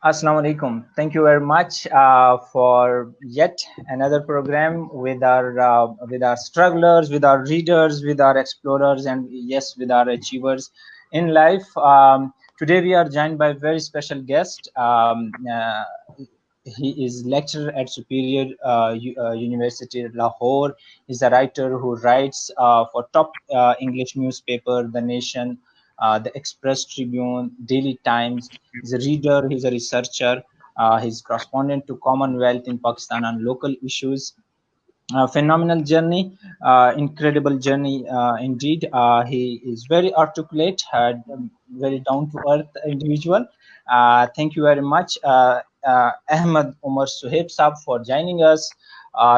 Assalamu alaikum. Thank you very much for yet another program with our strugglers, with our readers, with our explorers, and yes, with our achievers in life. Today we are joined by a very special guest. He is lecturer at Superior University Lahore. He's a writer who writes for top English newspaper, The Nation, the Express Tribune, Daily Times. He's a reader, he's a researcher, he's correspondent to Commonwealth in Pakistan on local issues. Phenomenal journey, incredible journey indeed. He is very articulate, very down to earth individual. Thank you very much, Ahmed Umar Suhaib Saab, for joining us.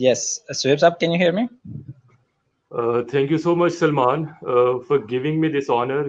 Yes, Suhaib Saab, can you hear me? Thank you so much, Salman, for giving me this honor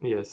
yes.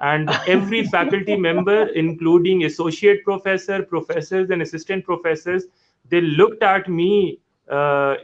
And every faculty member, including associate professor, professors and assistant professors, they looked at me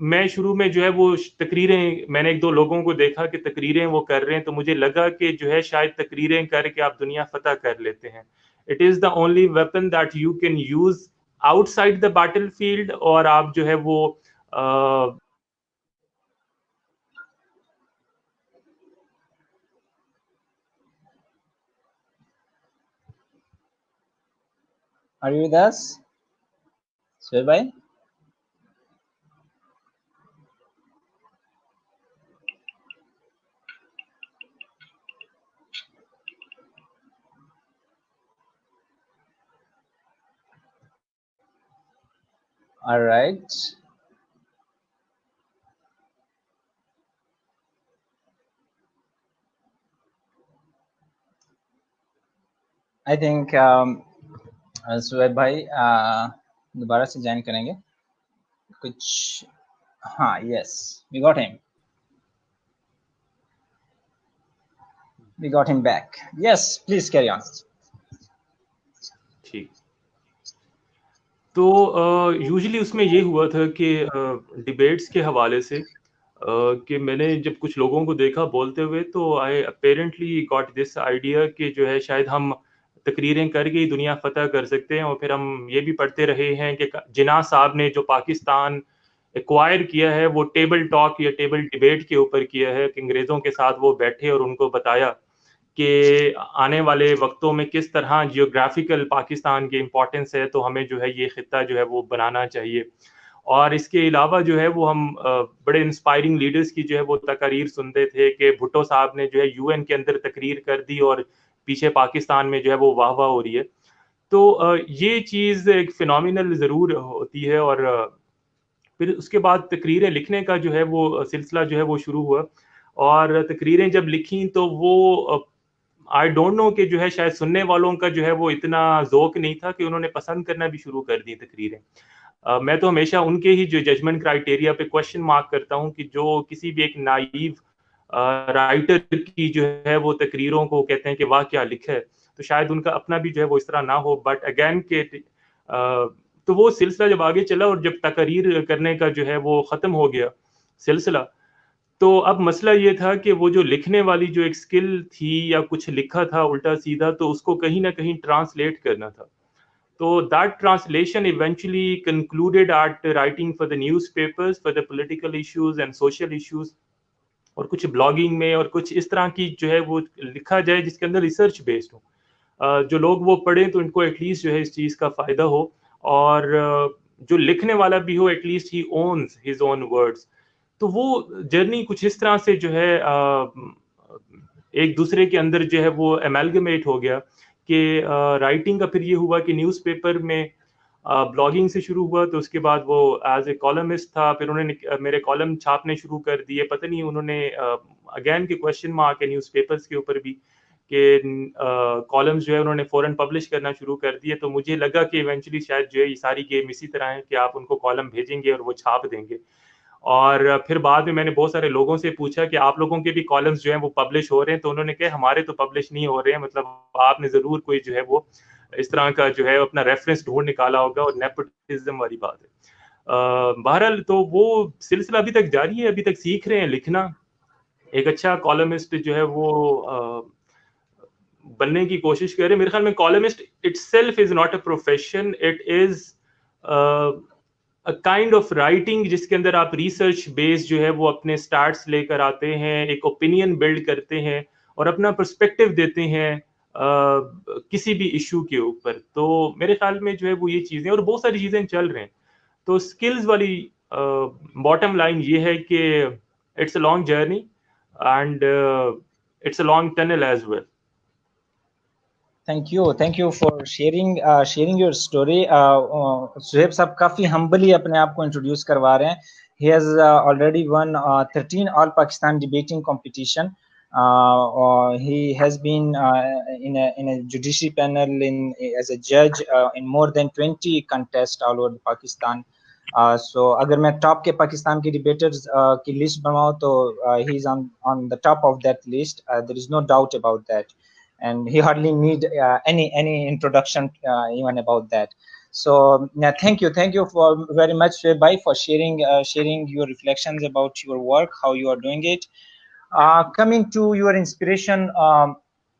میں شروع میں جو ہے وہ تقریریں میں نے ایک دو لوگوں کو دیکھا کہ تقریریں وہ کر رہے ہیں تو مجھے لگا کہ جو ہے شاید تقریریں کر کے آپ دنیا فتح کر لیتے ہیں. It is the only weapon that you can use out side the battle field, اور آپ جو ہے وہ Are you with us, Suhail bhai? All right. I think Suhail bhai دوبارہ سے جوائن کریں گے کچھ. ہاں, yes, we got him. We got him back. Yes, please carry on. ٹھیک. تو یوزلی اس میں یہ ہوا تھا کہ ڈیبیٹس کے حوالے سے کہ میں نے جب کچھ لوگوں کو دیکھا بولتے ہوئے تو آئی اپیرنٹلی گاٹ دس آئیڈیا کہ جو ہے شاید ہم تقریریں کر کے ہی دنیا فتح کر سکتے ہیں. اور پھر ہم یہ بھی پڑھتے رہے ہیں کہ جناح صاحب نے جو پاکستان ایکوائر کیا ہے وہ ٹیبل ٹاک یا ٹیبل ڈیبیٹ کے اوپر کیا ہے, کہ انگریزوں کے ساتھ وہ بیٹھے اور ان کو بتایا کہ آنے والے وقتوں میں کس طرح جیوگرافیکل پاکستان کی امپورٹنس ہے, تو ہمیں جو ہے یہ خطہ جو ہے وہ بنانا چاہیے. اور اس کے علاوہ جو ہے وہ ہم بڑے انسپائرنگ لیڈرز کی جو ہے وہ تقاریر سنتے تھے کہ بھٹو صاحب نے جو ہے یو این کے اندر تقریر کر دی اور پیچھے پاکستان میں جو ہے وہ واہ واہ ہو رہی ہے. تو یہ چیز ایک فینومینل ضرور ہوتی ہے. اور پھر اس کے بعد تقریریں لکھنے کا جو ہے وہ سلسلہ جو ہے وہ شروع ہوا, اور تقریریں جب لکھیں تو وہ آئی ڈونٹ نو کہ جو ہے شاید سننے والوں کا جو ہے وہ اتنا ذوق نہیں تھا کہ انہوں نے پسند کرنا بھی شروع کر دی تقریریں. میں تو ہمیشہ ان کے ہی جو ججمنٹ کرائٹیریا پہ کوشچن مارک کرتا ہوں کہ جو کسی بھی ایک نائیو رائٹر کی جو ہے وہ تقریروں کو کہتے ہیں کہ واہ کیا لکھا ہے, تو شاید ان کا اپنا بھی جو ہے وہ اس طرح نہ ہو. بٹ اگین کہ تو وہ سلسلہ جب آگے چلا اور جب تقریر کرنے کا جو ہے وہ ختم ہو گیا سلسلہ, تو اب مسئلہ یہ تھا کہ وہ جو لکھنے والی جو ایک سکل تھی یا کچھ لکھا تھا الٹا سیدھا, تو اس کو کہیں نہ کہیں ٹرانسلیٹ کرنا تھا. تو that translation eventually concluded at writing for the newspapers for the political issues and social issues, اور کچھ بلاگنگ میں اور کچھ اس طرح کی جو ہے وہ لکھا جائے جس کے اندر ریسرچ بیسڈ ہو, جو لوگ وہ پڑھیں تو ان کو ایٹ لیسٹ جو ہے اس چیز کا فائدہ ہو, اور جو لکھنے والا بھی ہو ایٹ لیسٹ ہی اونز ہز اون ورڈز. تو وہ جرنی کچھ اس طرح سے جو ہے ایک دوسرے کے اندر جو ہے وہ ایمالگمیٹ ہو گیا کہ رائٹنگ کا پھر یہ ہوا کہ نیوز پیپر میں بلاگنگ سے شروع ہوا, تو اس کے بعد وہ ایز اے کالمسٹ تھا, پھر انہوں نے میرے کالم چھاپنے شروع کر دیے. پتہ نہیں انہوں نے اگین کے کوشچن مارک ہے نیوز پیپرز کے اوپر بھی کہ کالمز جو ہے انہوں نے فوراً پبلش کرنا شروع کر دیے. تو مجھے لگا کہ ایونچولی شاید جو ہے یہ ساری گیم اسی طرح ہے کہ آپ ان کو کالم بھیجیں گے اور وہ چھاپ دیں گے. اور پھر بعد میں نے بہت سارے لوگوں سے پوچھا کہ آپ لوگوں کے بھی کالمز جو ہیں وہ پبلش ہو رہے ہیں, تو انہوں نے کہا ہمارے تو پبلش نہیں ہو رہے ہیں, مطلب آپ نے ضرور کوئی جو ہے وہ اس طرح کا جو ہے اپنا ریفرنس ڈھونڈ نکالا ہوگا, اور نیپوٹزم والی بات ہے. بہرحال تو وہ سلسلہ ابھی تک جاری ہے, ابھی تک سیکھ رہے ہیں لکھنا. ایک اچھا کالمسٹ جو ہے وہ بننے کی کوشش کر رہے ہیں. میرے خیال میں columnist it self is not a profession, it is kind of writing جس کے اندر آپ ریسرچ بیس جو ہے وہ اپنے سٹارٹس لے کر آتے ہیں, ایک اوپینین بلڈ کرتے ہیں اور اپنا پرسپیکٹیو دیتے ہیں کسی بھی ایشو کے اوپر. تو میرے خیال میں جو ہے وہ یہ چیزیں اور بہت ساری چیزیں چل رہے ہیں. تو اسکلز والی باٹم لائن یہ ہے کہ it's a long journey and it's a long tunnel as well. Thank you for sharing your story. Suhaib Sahab کافی ہمبلی اپنے آپ کو انٹروڈیوس کروا رہے ہیں. He has already one 13 all Pakistan debating competition. He has been in a judiciary panel as a judge in more than 20 contests all over Pakistan. So اگر میں top کے پاکستان کے ڈیبیٹرز کی لسٹ بنواؤں تو he is on the top of that list. There is no doubt about that. And he hardly need any introduction even about that. So thank you for very much, Bhai, for sharing your reflections about your work, how you are doing it. Coming to your inspiration,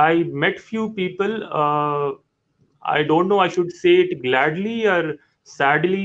I met few people. I don't know I should say it gladly or sadly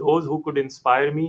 those who could inspire me.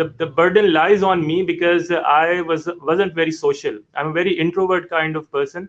the burden lies on me because I wasn't very social. I'm a very introvert kind of person.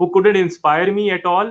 who couldn't inspire me at all.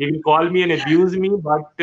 he will call me and abuse me, but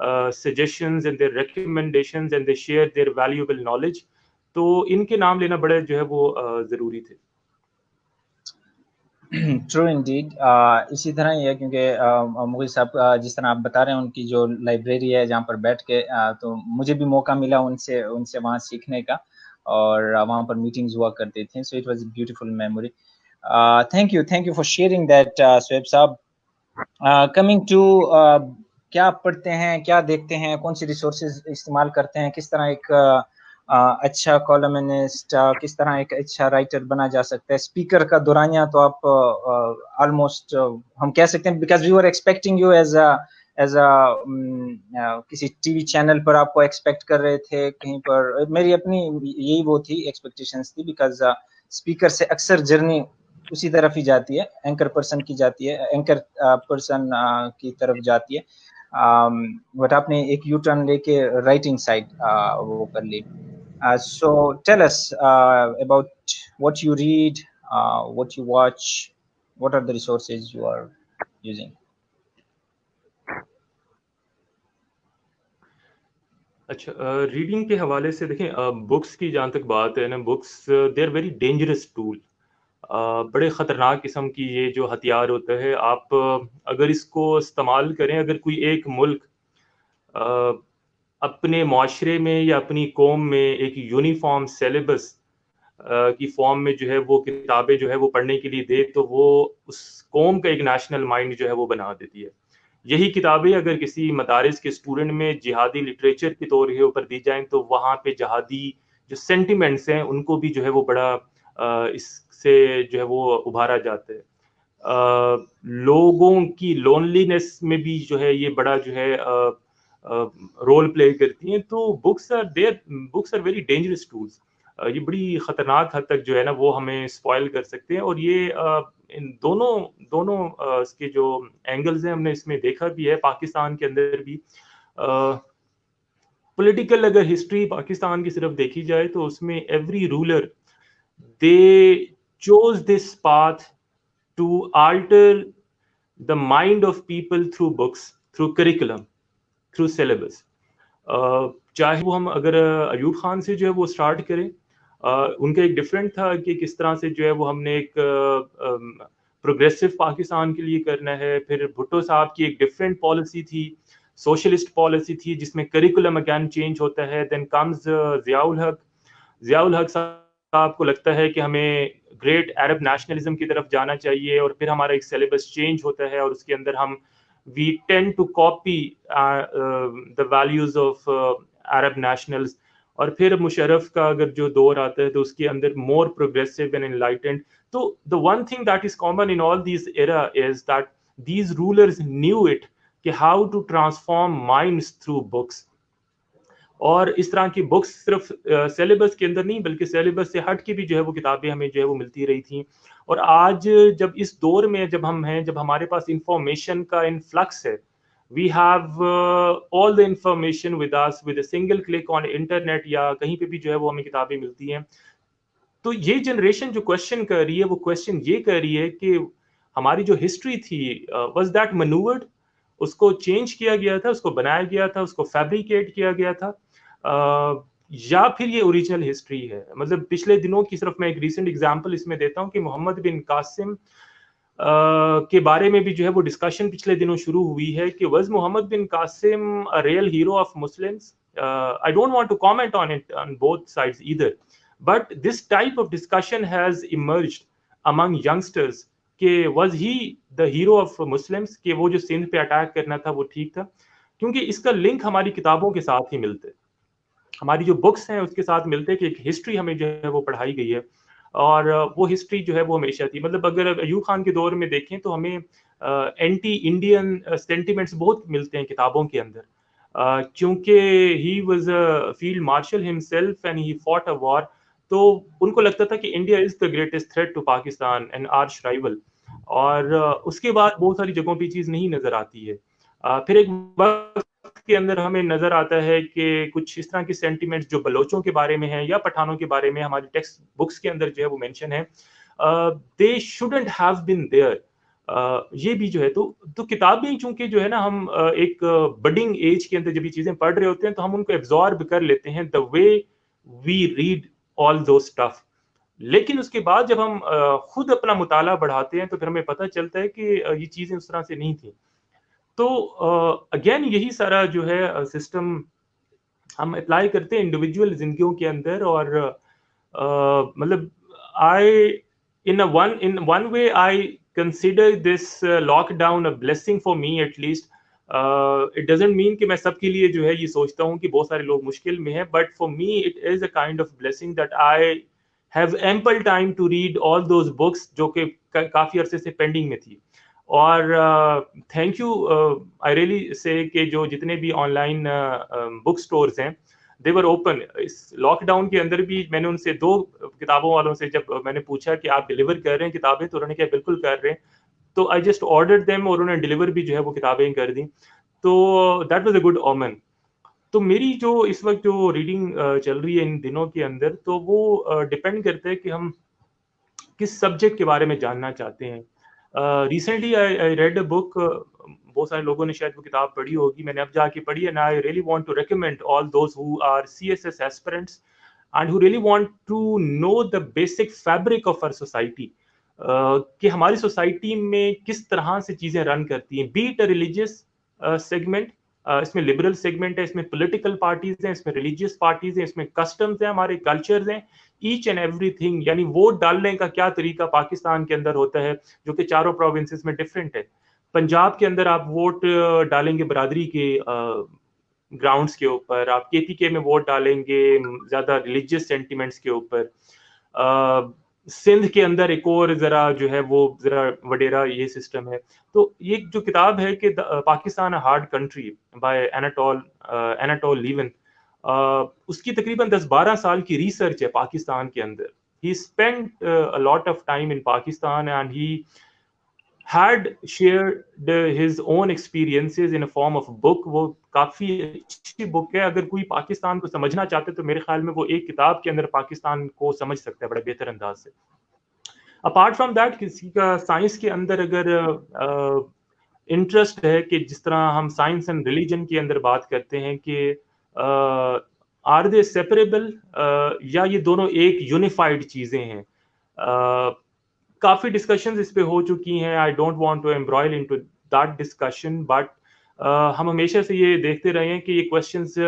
suggestions and their recommendations and they share their valuable knowledge. تو ان کے نام لینا بڑے جو ہے وہ ضروری تھے. True indeed. اسی طرح ہی ہے کیونکہ مغل صاحب جس طرح آپ بتا رہے ہیں ان کی جو لائبریری ہے جہاں پر بیٹھ کے تو مجھے بھی موقع ملا ان سے وہاں سیکھنے کا, اور وہاں پر میٹنگز ہوا کرتے تھے. So it was a beautiful memory. Thank you for sharing that Suhaib sahab. Coming to کیا پڑھتے ہیں, کیا دیکھتے ہیں, کون سی ریسورسز استعمال کرتے ہیں, کس طرح ایک اچھا کالمنسٹ, کس طرح ایک اچھا رائٹر بنا جا سکتا ہے. اسپیکر کا دورانیہ تو آپ آلموسٹ ہم کہہ سکتے ہیں, because we are expecting you as کسی ٹی وی چینل پر آپ کو ایکسپیکٹ کر رہے تھے کہیں پر. میری اپنی یہی وہ تھی, ایکسپیکٹیشنز تھی, بیکاز اسپیکر سے اکثر جرنی اسی طرف ہی جاتی ہے, اینکر پرسن کی جاتی ہے, اینکر پرسن کی طرف جاتی ہے. بٹ آپ نے ایک یو ٹرن لے کے رائٹنگ سائڈ وہ کر لی. So tell us about what you read, what you watch, what are the resources you are using. اچھا, ریڈنگ کے حوالے سے دیکھیں, بکس کی جہاں تک بات ہے نا, books they are very dangerous tool. بڑے خطرناک قسم کی یہ جو ہتھیار ہوتا ہے, آپ اگر اس کو استعمال کریں, اگر کوئی ایک ملک اپنے معاشرے میں یا اپنی قوم میں ایک یونیفارم سیلیبس کی فارم میں جو ہے وہ کتابیں جو ہے وہ پڑھنے کے لیے دے, تو وہ اس قوم کا ایک نیشنل مائنڈ جو ہے وہ بنا دیتی ہے. یہی کتابیں اگر کسی مدارس کے اسٹوڈنٹ میں جہادی لٹریچر کے طور کے اوپر دی جائیں, تو وہاں پہ جہادی جو سینٹیمنٹس ہیں ان کو بھی جو ہے وہ بڑا اس سے جو ہے وہ ابھارا جاتا ہے. لوگوں کی لونلینس میں بھی جو ہے یہ بڑا جو ہے رول پلے کرتی ہیں. تو books are very dangerous tools. یہ بڑی خطرناک حد تک جو ہے نا وہ ہمیں اسپوائل کر سکتے ہیں. اور یہ ان دونوں اس کے جو اینگلز ہیں ہم نے اس میں دیکھا بھی ہے. پاکستان کے اندر بھی پولیٹیکل اگر ہسٹری پاکستان کی صرف دیکھی جائے تو اس میں every ruler they choose this path to alter the mind of people through books, through curriculum, through syllabus. چاہے وہ ہم اگر ایوب خان سے جو ہے وہ اسٹارٹ کریں, ان کا ایک ڈفرینٹ تھا کہ کس طرح سے جو ہے وہ ہم نے ایک پروگریسو پاکستان کے لیے کرنا ہے. پھر بھٹو صاحب کی ایک ڈفرینٹ پالیسی تھی, سوشلسٹ پالیسی تھی, جس میں کریکولم اگین چینج ہوتا ہے. دین کمز ضیاء الحق صاحب کو لگتا ہے کہ ہمیں گریٹ عرب نیشنلزم کی طرف جانا چاہیے, اور پھر ہمارا ایک سیلیبس چینج ہوتا ہے, اور اس کے اندر ہم we tend to copy the values of Arab nationals. اور پھر مشرف کا اگر جو دور آتا ہے تو اس کے اندر more progressive and enlightened. تو the one thing that is common in all these era is that these rulers knew it کہ how to transform minds through books. اور اس طرح کی بکس صرف سیلیبس کے اندر نہیں بلکہ سیلیبس سے ہٹ کے بھی جو ہے وہ کتابیں ہمیں جو ہے وہ ملتی رہی تھیں. اور آج جب اس دور میں جب ہم ہیں, جب ہمارے پاس انفارمیشن کا انفلکس ہے, we have all the information with us with a single click on internet, یا کہیں پہ بھی جو ہے وہ ہمیں کتابیں ملتی ہیں. تو یہ جنریشن جو کوشچن کر رہی ہے وہ کوشچن یہ کر رہی ہے کہ ہماری جو ہسٹری تھی واز دیٹ مینوورڈ, اس کو چینج کیا گیا تھا, اس کو بنایا گیا تھا, اس کو فیبریکیٹ کیا گیا تھا, یا پھر یہ اوریجنل ہسٹری ہے. مطلب پچھلے دنوں کی صرف میں ایک ریسنٹ اگزامپل اس میں دیتا ہوں کہ محمد بن قاسم کے بارے میں بھی جو ہے وہ ڈسکشن پچھلے دنوں شروع ہوئی ہے کہ was Muhammad bin Qasim a real hero of Muslims? I don't want to comment on it on both sides either, but this type of discussion has emerged among youngsters کہ was he the hero of Muslims, کہ وہ جو سندھ پہ attack کرنا تھا وہ ٹھیک تھا. کیونکہ اس کا لنک ہماری کتابوں کے ساتھ ہی ملتے, ہماری جو بکس ہیں اس کے ساتھ ملتے کہ ایک ہسٹری ہمیں جو ہے وہ پڑھائی گئی ہے, اور وہ ہسٹری جو ہے وہ ہمیشہ تھی. مطلب اگر ایوب خان کے دور میں دیکھیں تو ہمیں اینٹی انڈین سینٹیمنٹس بہت ملتے ہیں کتابوں کے اندر, کیونکہ he was a field marshal himself and he fought a war. تو ان کو لگتا تھا کہ India is the greatest threat to Pakistan and arch rival. اور اس کے بعد بہت ساری جگہوں پہ چیز نہیں نظر آتی ہے. پھر ایک وقت کے اندر ہمیں نظر آتا ہے کہ کچھ اس طرح کے سینٹیمنٹس جو بلوچوں کے بارے میں ہیں یا پٹھانوں کے بارے میں ہماری ٹیکسٹ بکس کے اندر جو ہے وہ مینشن ہے, دے شوڈنٹ ہیو بین دیئر. یہ بھی جو ہے تو کتابیں چونکہ جو ہے نا ہم ایک بڈنگ ایج کے اندر جب یہ چیزیں پڑھ رہے ہوتے ہیں تو ہم ان کو ایبزارب کر لیتے ہیں. The way we read all those stuff. لیکن اس کے بعد جب ہم خود اپنا مطالعہ بڑھاتے ہیں تو پھر ہمیں پتہ چلتا ہے کہ یہ چیزیں اس طرح سے نہیں تھیں. تو اگین یہی سارا جو ہے سسٹم ہم اپلائی کرتے ہیں انڈیویجول زندگیوں کے اندر, اور مطلب in one way I consider this lockdown a blessing for me at least. It doesn't mean کہ میں سب کے لیے جو ہے یہ سوچتا ہوں کہ بہت سارے لوگ مشکل میں ہیں, but for me it is a kind of blessing that I have ample time to read all those books جو کہ کافی عرصے سے پینڈنگ میں تھی. اور تھینک یو آئی ریئلی سے کہ جو جتنے بھی آن لائن بک اسٹورز ہیں they were open. اس لاک ڈاؤن کے اندر بھی میں نے ان سے 2 کتابوں والوں سے جب میں نے پوچھا کہ آپ ڈلیور کر رہے ہیں کتابیں, تو انہوں نے کہا بالکل کر رہے ہیں. تو آئی جسٹ آرڈرڈ دیم, اور انہوں نے ڈلیور بھی جو ہے وہ کتابیں کر دیں. تو دیٹ واز اے گڈ اومن. تو میری جو اس وقت جو ریڈنگ چل رہی ہے ان دنوں کے اندر, تو وہ ڈپینڈ کرتا ہے کہ ہم کس سبجیکٹ کے بارے میں جاننا چاہتے ہیں. ریسنٹلی آئی ریڈ اے بک, بہت سارے لوگوں نے شاید وہ کتاب پڑھی ہوگی, میں نے اب جا کے پڑھی ہے. And I really want to recommend all those who are CSS aspirants and who really want to know the basic fabric of our society, کہ ہماری سوسائٹی میں کس طرح سے چیزیں رن کرتی ہیں. Be it a religious segment, اس میں لبرل سیگمنٹ ہے, اس میں پولیٹیکل پارٹیز ہیں, اس میں ریلیجیس پارٹیز ہیں, اس میں کسٹمز ہیں, ہمارے کلچرز ہیں, ایچ اینڈ ایوری تھنگ. یعنی ووٹ ڈالنے کا کیا طریقہ پاکستان کے اندر ہوتا ہے جو کہ چاروں پروونسز میں ڈفرینٹ ہے. پنجاب کے اندر آپ ووٹ ڈالیں گے برادری کے گراؤنڈس کے اوپر, آپ KPK میں ووٹ ڈالیں گے زیادہ ریلیجیس سینٹیمنٹس کے اوپر. سندھ کے اندر ایک اور ذرا جو ہے وہ ذرا وڈیرا یہ سسٹم ہے. تو یہ جو کتاب ہے کہ Pakistan a hard country by Anatol Lieven, اس کی تقریباً 10-12 سال کی ریسرچ ہے پاکستان کے اندر. He spent a lot of time in Pakistan and he had shared his own experiences in a form of book. وہ کافی اچھی بک ہے. اگر کوئی پاکستان کو سمجھنا چاہتے تو میرے خیال میں وہ ایک کتاب کے اندر پاکستان کو سمجھ سکتا ہے بڑے بہتر انداز سے. اپارٹ فرام دیٹ, کسی کا سائنس کے اندر اگر انٹرسٹ ہے کہ جس طرح ہم سائنس اینڈ ریلیجن کے اندر بات کرتے ہیں کہ آر دے سیپریبل یا یہ دونوں ایک یونیفائڈ چیزیں ہیں, کافی ڈسکشنز اس پہ ہو چکی ہیں. I don't want to embroil into that discussion, but ہم ہمیشہ سے یہ دیکھتے رہے ہیں کہ یہ کویسچنز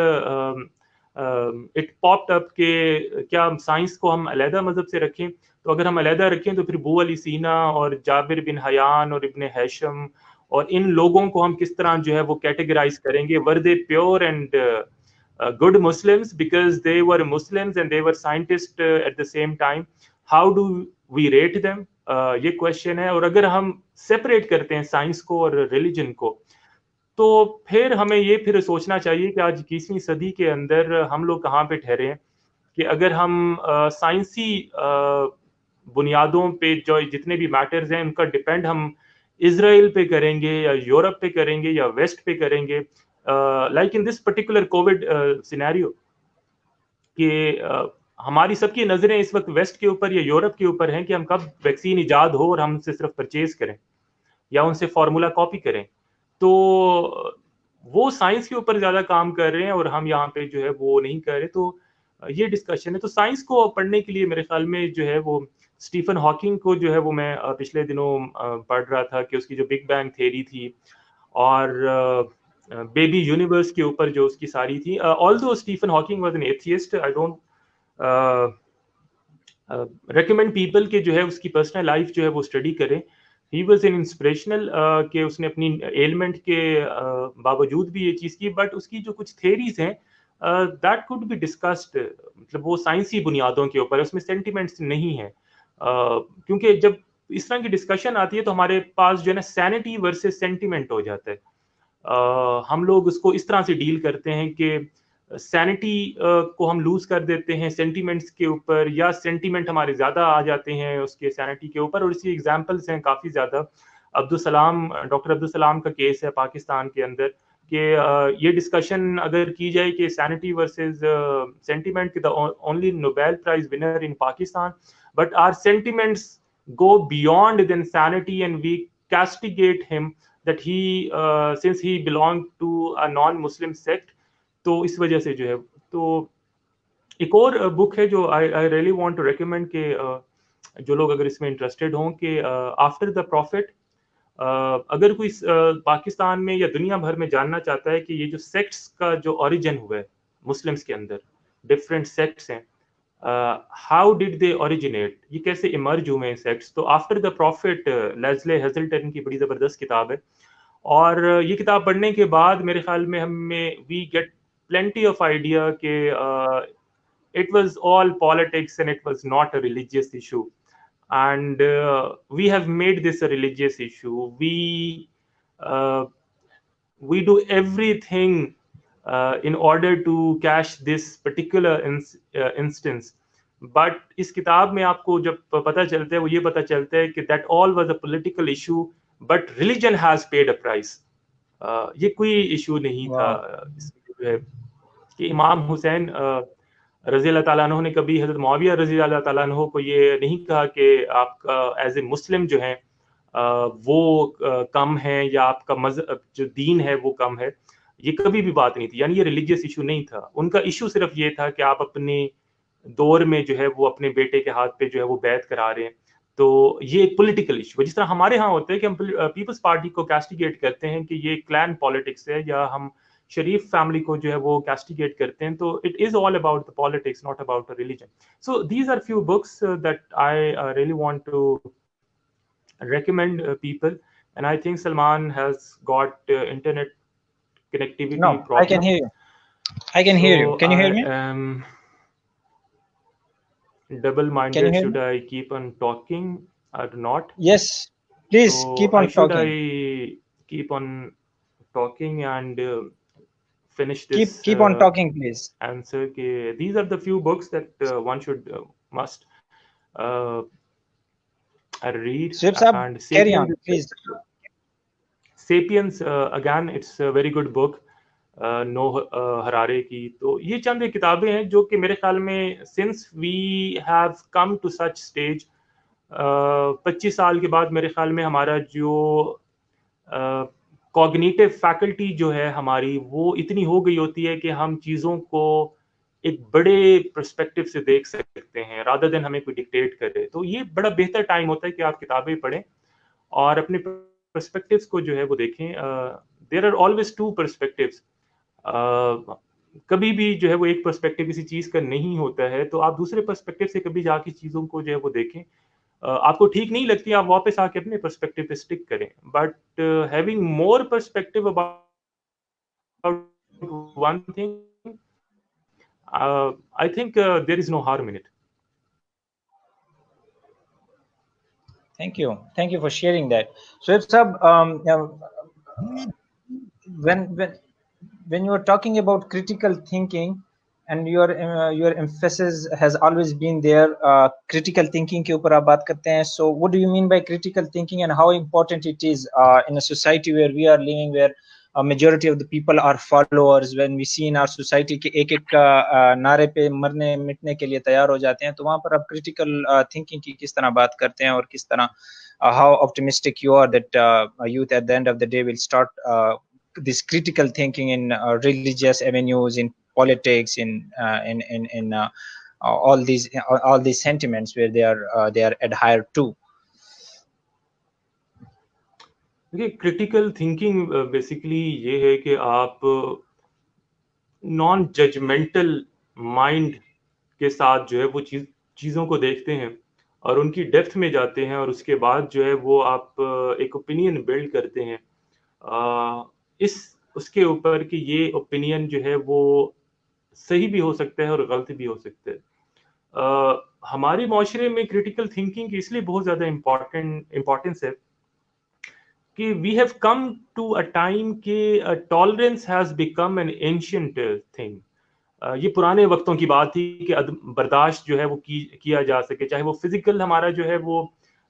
اٹ پاپڈ اپ کہ کیا سائنس کو ہم علیحدہ مذہب سے رکھیں. تو اگر ہم علیحدہ رکھیں تو پھر ابو علی سینا اور جابر بن حیان اور ابن ہیشم اور ان لوگوں کو ہم کس طرح جو ہے وہ کیٹیگرائز کریں گے. Were they pure and good Muslims because they were Muslims and they were scientists at the same time? How do we rate them? یہ کویشچن ہے. اور اگر ہم سیپریٹ کرتے ہیں سائنس کو اور ریلیجن کو, تو پھر ہمیں یہ پھر سوچنا چاہیے کہ آج 21ویں صدی کے اندر ہم لوگ کہاں پہ ٹھہرے ہیں. کہ اگر ہم سائنسی بنیادوں پہ جو جتنے بھی میٹرز ہیں ان کا ڈپینڈ ہم اسرائیل پہ کریں گے یا یورپ پہ کریں گے یا ویسٹ پہ کریں گے, like in this particular COVID scenario, کہ ہماری سب کی نظریں اس وقت ویسٹ کے اوپر یا یورپ کے اوپر ہیں کہ ہم کب ویکسین ایجاد ہو اور ہم ان سے صرف پرچیز کریں یا ان سے فارمولا کاپی کریں. تو وہ سائنس کے اوپر زیادہ کام کر رہے ہیں اور ہم یہاں پہ جو ہے وہ نہیں کر رہے. تو یہ ڈسکشن ہے. تو سائنس کو پڑھنے کے لیے میرے خیال میں جو ہے وہ اسٹیفن ہاکنگ کو جو ہے وہ میں پچھلے دنوں پڑھ رہا تھا کہ اس کی جو بگ بینگ تھیوری تھی اور بیبی یونیورس کے اوپر جو اس کی ساری تھی. although Stephen Hawking was an atheist, I don't recommend people کہ جو ہے اس کی پرسنل لائف جو ہے وہ اسٹڈی کریں. He was an inspirational کہ اس نے اپنی ایلمنٹ کے باوجود بھی یہ چیز کی, بٹ اس کی جو کچھ تھیریز ہیں that could be discussed, مطلب وہ سائنسی بنیادوں کے اوپر, اس میں سینٹیمنٹس نہیں ہیں. کیونکہ جب اس طرح کی ڈسکشن آتی ہے تو ہمارے پاس جو ہے نا سینٹی ورسز سینٹیمنٹ ہو جاتا ہے. ہم لوگ اس کو اس طرح سے ڈیل کرتے ہیں کہ سینٹی کو ہم لوز کر دیتے ہیں سینٹیمنٹس کے اوپر, یا سینٹیمنٹ ہمارے زیادہ آ جاتے ہیں اس کے سینٹی کے اوپر. اور اس کی ایگزامپلس ہیں کافی زیادہ. ڈاکٹر عبدالسلام کا کیس ہے پاکستان کے اندر کہ یہ ڈسکشن اگر کی جائے کہ sanity versus sentiment, the only Nobel prize winner in Pakistan, but our sentiments go beyond than sanity and we castigate him that he since he belonged to a non-Muslim sect. تو اس وجہ سے جو ہے تو ایک اور بک ہے جو I really want to recommend کہ جو لوگ اگر اس میں انٹرسٹیڈ ہوں کہ آفٹر دا پروفٹ، اگر کوئی پاکستان میں یا دنیا بھر میں جاننا چاہتا ہے کہ یہ جو سیکٹس کا جو اوریجن ہوا ہے مسلمس کے اندر، ڈفرینٹ سیکٹس ہیں، ہاؤ ڈڈ دے اوریجنیٹ، یہ کیسے ایمرج ہوئے ہیں سیکٹس، تو آفٹر دا پروفٹ لیزلے ہیزلٹن کی بڑی زبردست کتاب ہے. اور یہ کتاب پڑھنے کے بعد میرے خیال میں ہمیں we get plenty of idea کہ it was all politics and it was not a religious issue, and we have made this a religious issue. We do everything in order to cash this particular instance, but اس کتاب میں آپ کو جب پتہ چلتا ہے وہ یہ پتہ چلتا ہے کہ that all was a political issue but religion has paid a price. یہ کوئی ایشو نہیں تھا اس میں جو ہے کہ امام حسین رضی اللہ تعالیٰ عنہ نے کبھی حضرت معاویہ رضی اللہ تعالیٰ عنہ کو یہ نہیں کہا کہ آپ کا ایز اے مسلم جو ہیں وہ کم ہیں یا آپ کا مذہب جو دین ہے وہ کم ہے. یہ کبھی بھی بات نہیں تھی، یعنی یہ ریلیجیس ایشو نہیں تھا. ان کا ایشو صرف یہ تھا کہ آپ اپنے دور میں جو ہے وہ اپنے بیٹے کے ہاتھ پہ جو ہے وہ بیعت کرا رہے ہیں. تو یہ ایک پولیٹیکل ایشو ہے، جس طرح ہمارے ہاں ہوتا ہے کہ ہم پیپلز پارٹی کو کیسٹیگیٹ کرتے ہیں کہ یہ کلین پالیٹکس ہے، یا ہم شریف فیملی کو جو ہے وہ کیسٹیگیٹ کرتے ہیں. تو it is all about the politics, not about religion. So these are few books that I really want to recommend people, and I think Salman has got internet connectivity No, problem. I can hear you. I can hear you. Can you hear me? I am double-minded. Should I keep on talking or not? Yes, please So keep on should talking. I keep on talking and finish this Keep on talking, please. answer? These are the few books that one should must read. Suhaib Sahab, And carry on, Sapiens, please. Sapiens again, it's a very good book, know Harare کی. تو یہ چند کتابیں ہیں جو کہ میرے خیال میں since we have come to such stage, 25 سال کے بعد میرے خیال میں ہمارا جو کوگنیٹیو فیکلٹی جو ہے ہماری وہ اتنی ہو گئی ہوتی ہے کہ ہم چیزوں کو ایک بڑے پرسپیکٹو سے دیکھ سکتے ہیں رادر دین ہمیں کوئی ڈکٹیٹ کرے. تو یہ بڑا بہتر ٹائم ہوتا ہے کہ آپ کتابیں پڑھیں اور اپنے پرسپیکٹوز کو جو ہے وہ دیکھیں. There are always two perspectives. کبھی بھی جو ہے وہ ایک پرسپیکٹو کسی چیز کا نہیں ہوتا ہے، تو آپ دوسرے پرسپیکٹو سے کبھی جا کے چیزوں کو جو ہے وہ دیکھیں. آپ کو ٹھیک نہیں لگتی آپ واپس آ کے اپنے پرسپیکٹو پہ اسٹک کریں، but having more perspective about one thing, I think there is no harm in it. Thank you for sharing that. So if sab, when you are talking about critical thinking and your emphasis has always been there, critical thinking ke upar aap baat karte hain. So what do you mean by critical thinking and how important it is in a society where we are living, where a majority of the people are followers? When we see in our society کہ ایک ایک نعرے پہ مرنے مٹنے کے لیے تیار ہو جاتے ہیں، تو وہاں پر آپ critical thinking کی کس طرح بات کرتے ہیں اور کس طرح how optimistic you are that youth at the end of the day will start this critical thinking in religious avenues, in politics, in all these sentiments where they are adhered to. دیکھیے critical thinking basically یہ ہے کہ آپ naan judgemental mind کے ساتھ جو ہے وہ چیزوں کو دیکھتے ہیں اور ان کی ڈیپتھ میں جاتے ہیں، اور اس کے بعد جو ہے وہ آپ ایک اوپینین بلڈ کرتے ہیں اس کے اوپر کہ یہ اوپینین جو ہے وہ صحیح بھی ہو سکتا ہے اور غلط بھی ہو سکتا ہے. ہمارے معاشرے میں کریٹیکل تھنکنگ کی اس لیے بہت زیادہ امپورٹنس ہے کہ we have come to a time کہ tolerance has become an ancient thing. یہ پرانے وقتوں کی بات تھی کہ برداشت جو ہے وہ کیا جا سکے، چاہے وہ فزیکل ہمارا جو ہے وہ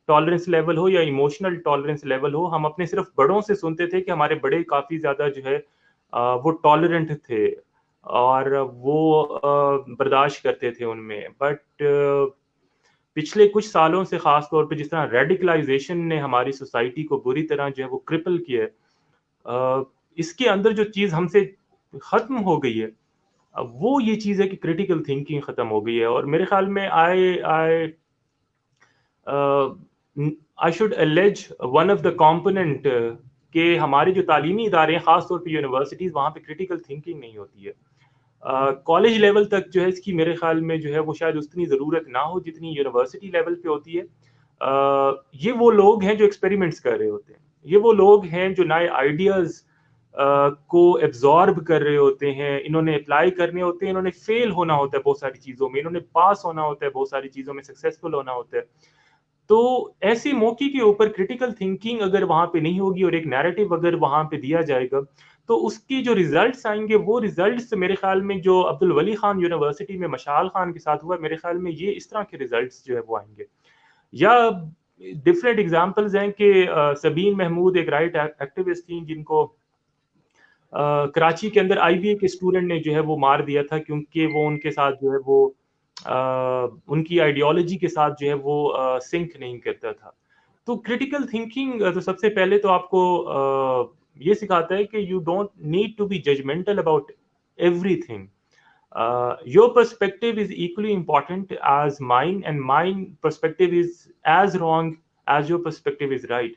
ٹالرنس لیول ہو یا ایموشنل ٹالرنس لیول ہو. ہم اپنے صرف بڑوں سے سنتے تھے کہ ہمارے بڑے کافی زیادہ جو ہے وہ ٹالرنٹ تھے اور وہ برداشت کرتے تھے ان میں. بٹ پچھلے کچھ سالوں سے خاص طور پہ جس طرح ریڈیکلائزیشن نے ہماری سوسائٹی کو بری طرح جو ہے وہ کرپل کیا ہے، اس کے اندر جو چیز ہم سے ختم ہو گئی ہے وہ یہ چیز ہے کہ کریٹیکل تھنکنگ ختم ہو گئی ہے. اور میرے خیال میں I should allege one of the component کہ ہمارے جو تعلیمی ادارے ہیں خاص طور پہ یونیورسٹیز, وہاں پہ کریٹیکل تھنکنگ نہیں ہوتی ہے. کالج لیول تک جو ہے اس کی میرے خیال میں جو ہے وہ شاید اتنی ضرورت نہ ہو جتنی یونیورسٹی لیول پہ ہوتی ہے. یہ وہ لوگ ہیں جو ایکسپیریمنٹس کر رہے ہوتے ہیں, یہ وہ لوگ ہیں جو نئے آئیڈیاز کو ایبزارب کر رہے ہوتے ہیں, انہوں نے اپلائی کرنے ہوتے ہیں, انہوں نے فیل ہونا ہوتا ہے بہت ساری چیزوں میں, انہوں نے پاس ہونا ہوتا ہے بہت ساری چیزوں میں, سکسیزفل ہونا ہوتا ہے. تو ایسی موقع کے اوپر کریٹیکل تھنکنگ اگر وہاں پہ نہیں ہوگی اور ایک نیریٹو اگر وہاں پہ دیا جائے گا تو اس کی جو ریزلٹس آئیں گے وہ ریزلٹس میرے خیال میں جو عبد الولی خان یونیورسٹی میں مشال خان کے ساتھ ہوا, میرے خیال میں یہ اس طرح کے ریزلٹس جو ہے وہ آئیں گے. یا ڈفرینٹ ایگزامپلز ہیں کہ سبین محمود ایک رائٹ ایکٹیوسٹ تھیں جن کو کراچی کے اندر آئی بی اے کے اسٹوڈنٹ نے جو ہے وہ مار دیا تھا کیونکہ وہ ان کے ساتھ جو ہے وہ ان کی آئیڈیالوجی کے ساتھ جو ہے وہ سنک نہیں کرتا تھا. تو کریٹیکل تھنکنگ تو سب سے پہلے تو آپ کو یہ سکھاتا ہے کہ you don't need to be judgmental about everything. Your perspective is equally important as mine and mine perspective is as wrong as your perspective is right.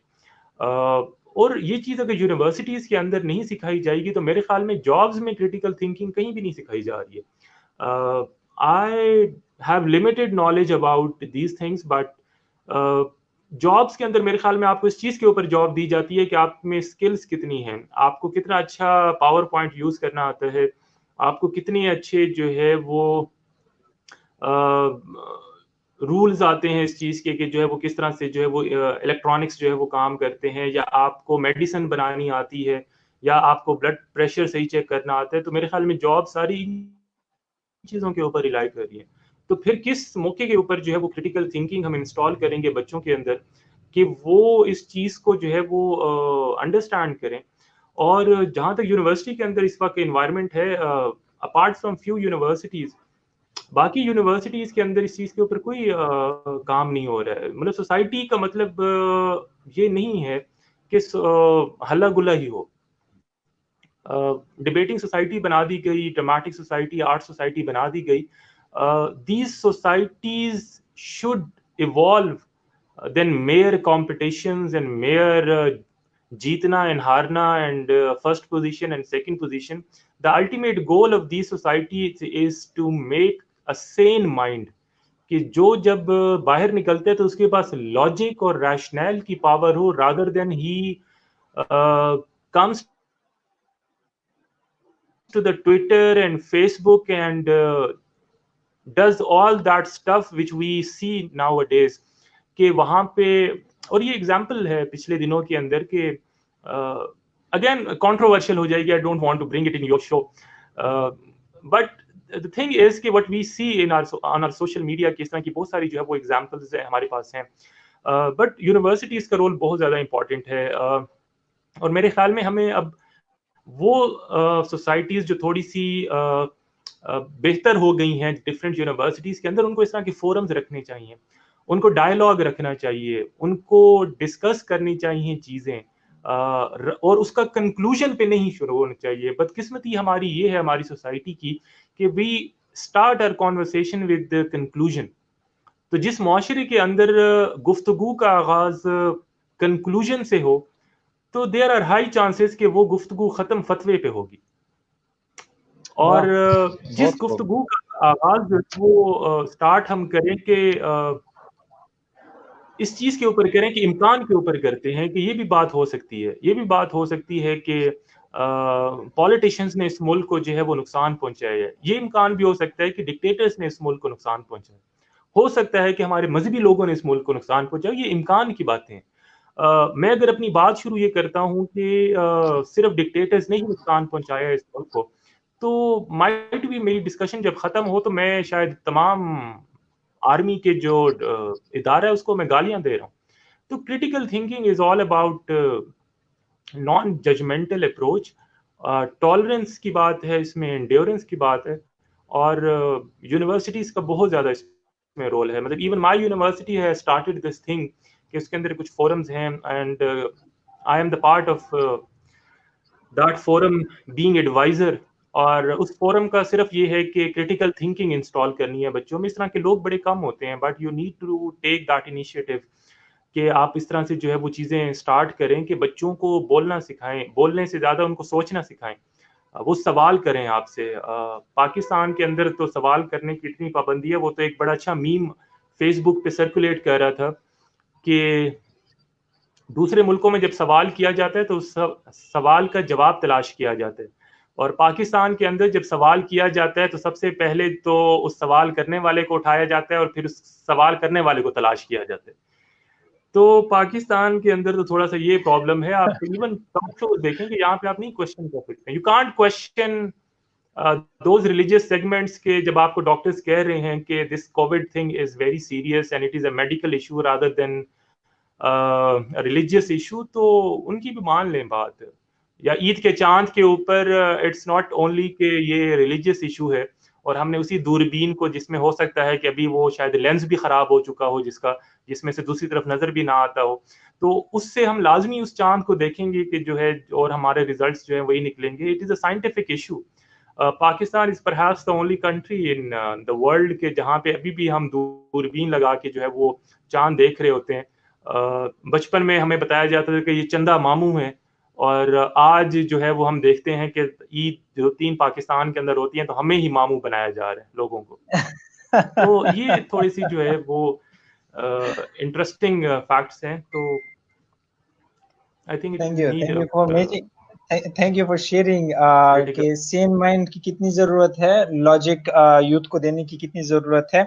اور یہ چیز اگر یونیورسٹیز کے اندر نہیں سکھائی جائے گی تو میرے خیال میں جابز میں کریٹیکل تھنکنگ کہیں بھی نہیں سکھائی جا رہی ہے. I have limited knowledge about these things, but jobs کے اندر میرے خیال میں آپ کو اس چیز کے اوپر جاب دی جاتی ہے کہ آپ میں اسکلس کتنی ہیں, آپ کو کتنا اچھا پاور پوائنٹ یوز کرنا آتا ہے, آپ کو کتنے اچھے جو ہے وہ رولز آتے ہیں اس چیز کے کہ جو ہے وہ کس طرح سے جو ہے وہ الیکٹرانکس جو ہے وہ کام کرتے ہیں, یا آپ کو میڈیسن بنانی آتی ہے, یا آپ کو بلڈ پریشر صحیح چیک کرنا آتا ہے. تو میرے خیال میں جاب ساری چیزوں کے اوپر ریلائی کر رہی ہے. تو پھر کس موقع کے اوپر جو ہے وہ کریٹیکل تھنکنگ ہم انسٹال کریں گے بچوں کے اندر کہ وہ اس چیز کو جو ہے وہ انڈرسٹینڈ کریں. اور جہاں تک یونیورسٹی کے اندر اس وقت انوائرمنٹ ہے, اپارٹ فرام فیو یونیورسٹیز, باقی یونیورسٹیز کے اندر اس چیز کے اوپر کوئی کام نہیں ہو رہا ہے. مطلب سوسائٹی کا مطلب یہ نہیں ہے کہ ہلا گلا ہی ہو. ڈبیٹنگ سوسائٹی بنا دی گئی, ڈراماٹک سوسائٹی, آرٹ سوسائٹی بنا دی گئی. These societies should evolve then more competitions and more جیتنا اینڈ ہارنا and first position and second position. The ultimate goal of these societies is to make a sane mind کہ جو جب باہر نکلتے ہیں تو اس کے پاس لاجک اور ریشنل کی پاور ہو, rather than he comes to the Twitter and Facebook and does all that stuff which we see nowadays. کہ وہاں پہ, اور یہ ایگزامپل ہے پچھلے دنوں کے اندر کہ اگین کنٹروورشل ہو جائے گی, I don't want to bring it in your show, but the thing is کہ what we see on our social media کہ اس طرح کی بہت ساری جو ہے وہ ایگزامپلز ہمارے پاس ہیں. بٹ یونیورسٹیز کا رول بہت زیادہ امپورٹنٹ ہے. اور میرے خیال میں ہمیں اب وہ سوسائٹیز جو تھوڑی سی بہتر ہو گئی ہیں ڈفرینٹ یونیورسٹیز کے اندر, ان کو اس طرح کے فورمز رکھنے چاہیے, ان کو ڈائلاگ رکھنا چاہیے, ان کو ڈسکس کرنی چاہیے چیزیں, اور اس کا کنکلوژن پہ نہیں شروع ہونا چاہیے. بدقسمتی ہماری یہ ہے ہماری سوسائٹی کی کہ we start our conversation with conclusion. تو جس معاشرے کے اندر گفتگو کا آغاز کنکلوژن سے ہو تو دیر آر ہائی چانسز کہ وہ گفتگو ختم فتوے پہ ہوگی. اور جس گفتگو کا آغاز وہ سٹارٹ ہم کریں کہ اس چیز کے اوپر کریں کہ امکان کے اوپر کرتے ہیں کہ یہ بھی بات ہو سکتی ہے, یہ بھی بات ہو سکتی ہے کہ پولیٹیشینز نے اس ملک کو جو ہے وہ نقصان پہنچایا ہے, یہ امکان بھی ہو سکتا ہے کہ ڈکٹیٹرز نے اس ملک کو نقصان پہنچایا, ہو سکتا ہے کہ ہمارے مذہبی لوگوں نے اس ملک کو نقصان پہنچایا. یہ امکان کی باتیں ہیں. میں اگر اپنی بات شروع یہ کرتا ہوں کہ صرف ڈکٹیٹرز نے ہی نقصان پہنچایا اس ملک کو, تو مائٹ بھی میری ڈسکشن جب ختم ہو تو میں شاید تمام آرمی کے جو ادارہ ہے اس کو میں گالیاں دے رہا ہوں. تو critical thinking is all about non judgmental approach, tolerance کی بات ہے اس میں, انڈیورنس کی بات ہے, اور یونیورسٹیز کا بہت زیادہ اس میں رول ہے. مطلب ایون مائی یونیورسٹی ہے اسٹارٹڈ دس تھنگ کہ اس کے اندر کچھ فورمز ہیں, and I am the part of that forum being advisor اور اس فورم کا صرف یہ ہے کہ کریٹیکل تھنکنگ انسٹال کرنی ہے بچوں میں. اس طرح کے لوگ بڑے کم ہوتے ہیں, but you need to take that initiative کہ آپ اس طرح سے جو ہے وہ چیزیں اسٹارٹ کریں کہ بچوں کو بولنا سکھائیں, بولنے سے زیادہ ان کو سوچنا سکھائیں, وہ سوال کریں آپ سے. پاکستان کے اندر تو سوال کرنے کی اتنی پابندی ہے. وہ تو ایک بڑا اچھا میم فیس بک پہ سرکولیٹ کر رہا تھا کہ دوسرے ملکوں میں جب سوال کیا جاتا ہے تو اس سوال کا جواب تلاش کیا جاتا ہے, اور پاکستان کے اندر جب سوال کیا جاتا ہے تو سب سے پہلے تو اس سوال کرنے والے کو اٹھایا جاتا ہے اور پھر اس سوال کرنے والے کو تلاش کیا جاتا ہے. تو پاکستان کے اندر تو تھوڑا سا یہ پرابلم ہے. آپ ایون ٹاک شو دیکھیں کہ یہاں پہ آپ نہیں کوشچن کر سکتے. You can't question those religious segments کے جب آپ کو ڈاکٹرز کہہ رہے ہیں کہ this covid thing is very serious and it is a medical issue rather than religious issue, تو ان کی بھی مان لیں بات. یا عید کے چاند کے اوپر اٹس ناٹ اونلی کہ یہ ریلیجیس ایشو ہے اور ہم نے اسی دوربین کو جس میں ہو سکتا ہے کہ ابھی وہ شاید لینس بھی خراب ہو چکا ہو جس میں سے دوسری طرف نظر بھی نہ آتا ہو, تو اس سے ہم لازمی اس چاند کو دیکھیں گے کہ جو ہے اور ہمارے ریزلٹس جو ہیں وہی نکلیں گے. It is a scientific issue. Pakistan is perhaps the only country in the world کہ جہاں پہ ابھی بھی ہم دوربین لگا کے جو ہے وہ چاند دیکھ رہے ہوتے ہیں. بچپن میں ہمیں بتایا جاتا تھا کہ یہ چندہ ماموں ہیں, اور آج جو ہے وہ ہم دیکھتے ہیں کہ عید جو 3 پاکستان کے اندر ہوتی ہیں تو ہمیں ہی ماموں بنایا جا رہا ہے لوگوں کو. تو یہ تھوڑی سی جو ہے وہ انٹرسٹنگ فیکٹس ہیں. تو I think thank you for making thank you for sharing کہ سین مائنڈ کی کتنی ضرورت ہے, لاجک یوتھ کو دینے کی کتنی ضرورت ہے,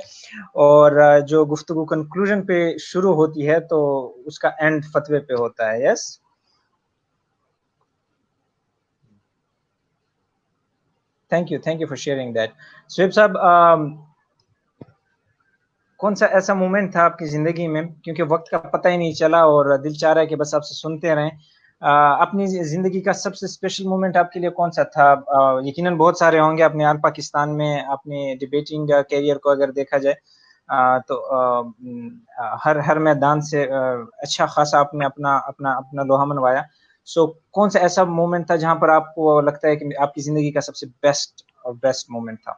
اور جو گفتگو کنکلوژن پہ شروع ہوتی ہے تو اس کا اینڈ فتوے پہ ہوتا ہے. Yes, thank you for sharing that. Suhaib sahab, کون سا ایسا مومنٹ تھا آپ کی زندگی میں, کیونکہ وقت کا پتہ ہی نہیں چلا اور دل چاہ رہا ہے کہ بس آپ سے سنتے رہیں, اپنی زندگی کا سب سے اسپیشل مومنٹ آپ کے لیے کون سا تھا؟ یقیناً بہت سارے ہوں گے. اپنے آل پاکستان میں اپنے ڈبیٹنگ کیریئر کو اگر دیکھا جائے تو ہر میدان سے اچھا خاصا آپ نے اپنا لوہا منوایا. سو کون سا ایسا مومنٹ تھا جہاں پر آپ کو لگتا ہے کہ آپ کی زندگی کا سب سے بیسٹ مومنٹ تھا؟